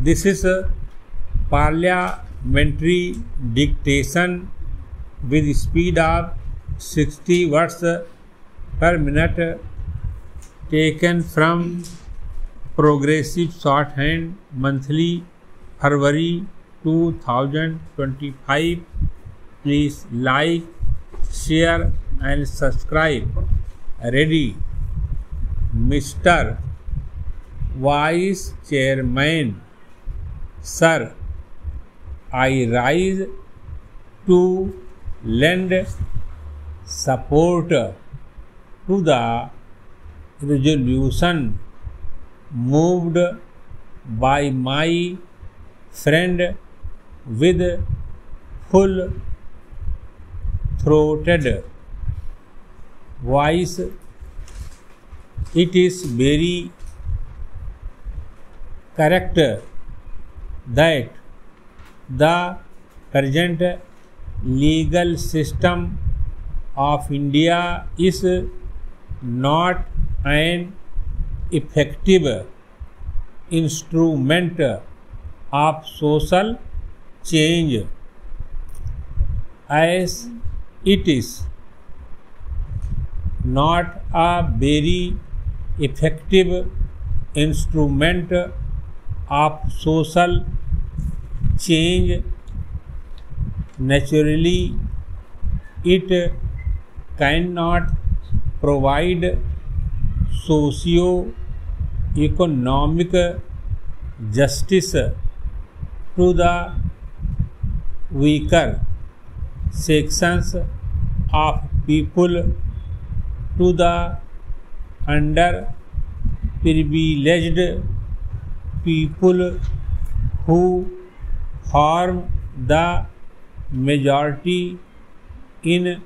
This is a parliamentary dictation with speed of 60 words per minute, taken from Progressive Shorthand Monthly, February 2025. Please like, share and subscribe. Ready, Mr. Vice Chairman. Sir, I rise to lend support to the resolution moved by my friend with full-throated voice. It is very correct that the present legal system of India is not an effective instrument of social change, as it is not a very effective instrument of social change. Naturally, it cannot provide socio-economic justice to the weaker sections of people, to the underprivileged people who form the majority in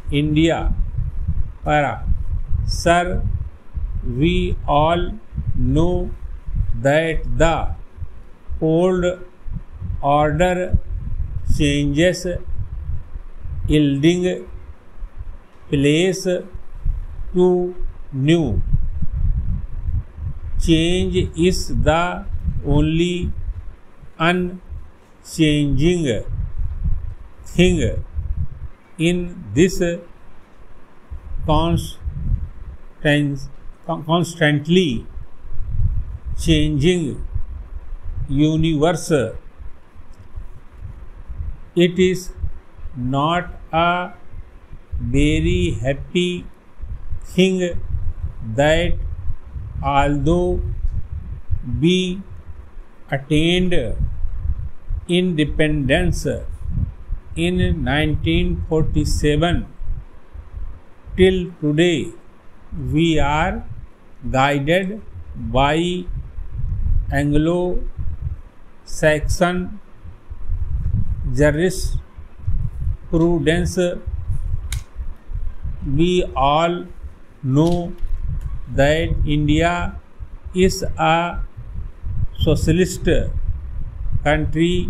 India. Para. Sir, we all know that the old order changes yielding place to new. Change is the only unchanging thing in this constantly changing universe. It is not a very happy thing that although we attained independence in 1947, till today we are guided by Anglo-Saxon jurisprudence. We all know that India is a socialist country,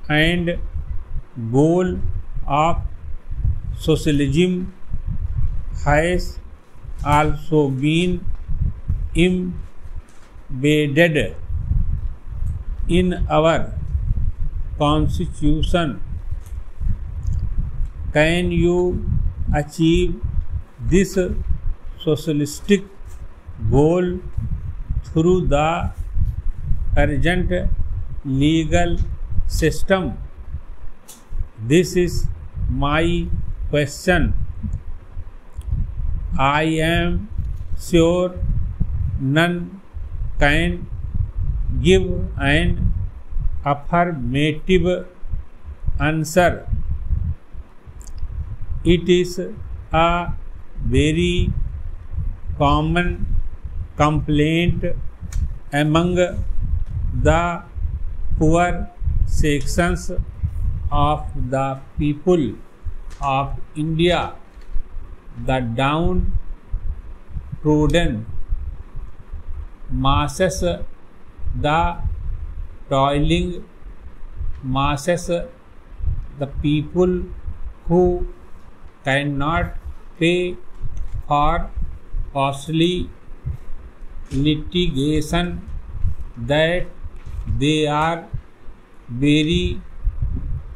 and goal of socialism has also been embedded in our constitution. Can you achieve this socialistic goal through the present legal system? This is my question. I am sure none can give an affirmative answer. It is a very common complaint among the poor sections of the people of India. The downtrodden masses, the toiling masses, the people who cannot pay for costly litigation that They are very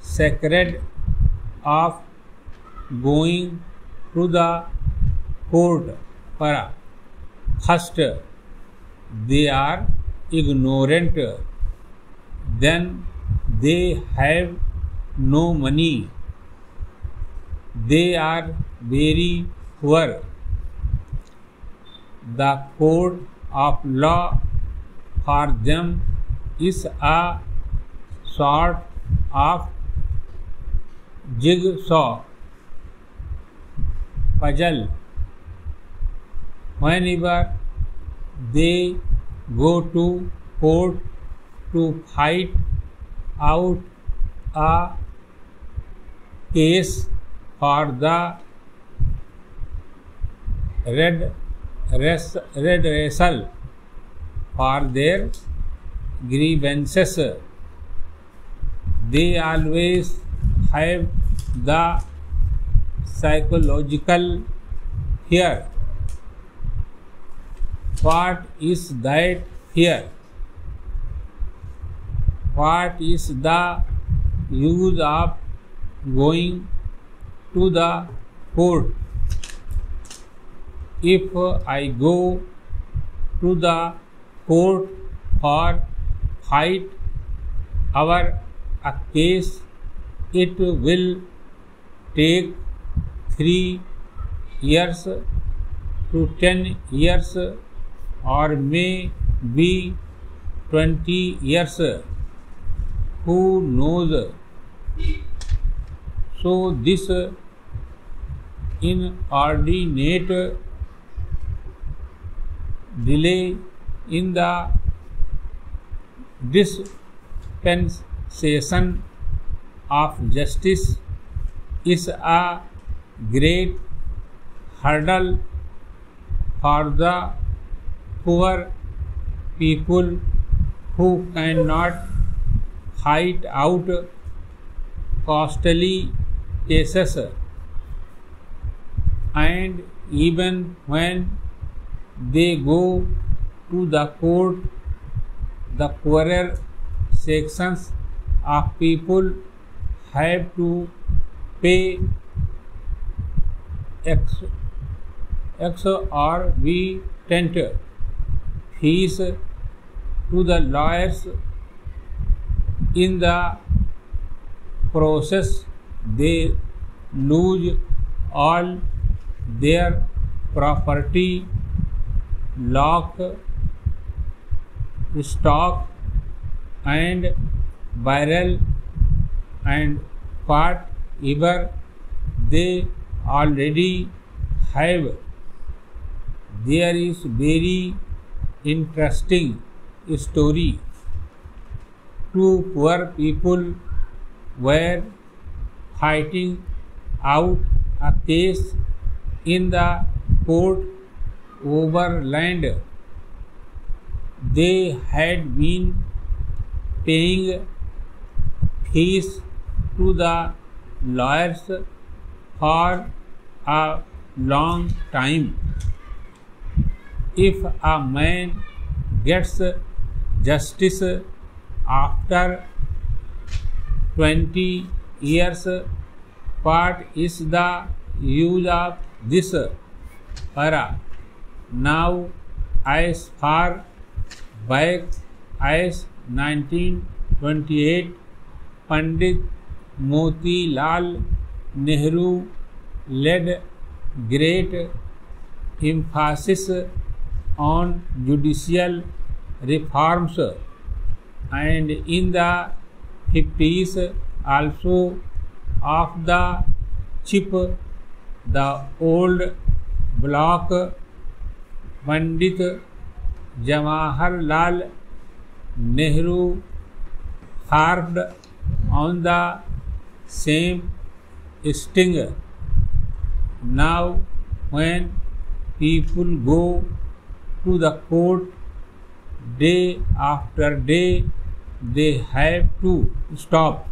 sacred of going to the court. Para. First, they are ignorant. Then they have no money. They are very poor. The code of law for them is a sort of jigsaw puzzle. Whenever they go to court to fight out a case for the redressal for their grievances, they always have the psychological fear. What is that fear? What is the use of going to the court? If I go to the court for fight over a case, it will take 3 years to 10 years or may be 20 years. Who knows? So this inordinate delay in the dispensation of justice is a great hurdle for the poor people who cannot fight out costly cases, and even when they go to the court, the poorer sections of people have to pay exorbitant fees to the lawyers. In the process, they lose all their property, lock, stock, and barrel, and whatever they already have. There is very interesting story. Two poor people were fighting out a case in the court over land. They had been paying fees to the lawyers for a long time. If a man gets justice after 20 years, what is the use of this? Para. Now, as far back as 1928, Pandit Motilal Nehru laid great emphasis on judicial reforms, and in the 50s also of the chip, the old block, Pandit Jawaharlal Nehru harped on the same sting. Now, when people go to the court day after day, they have to stop.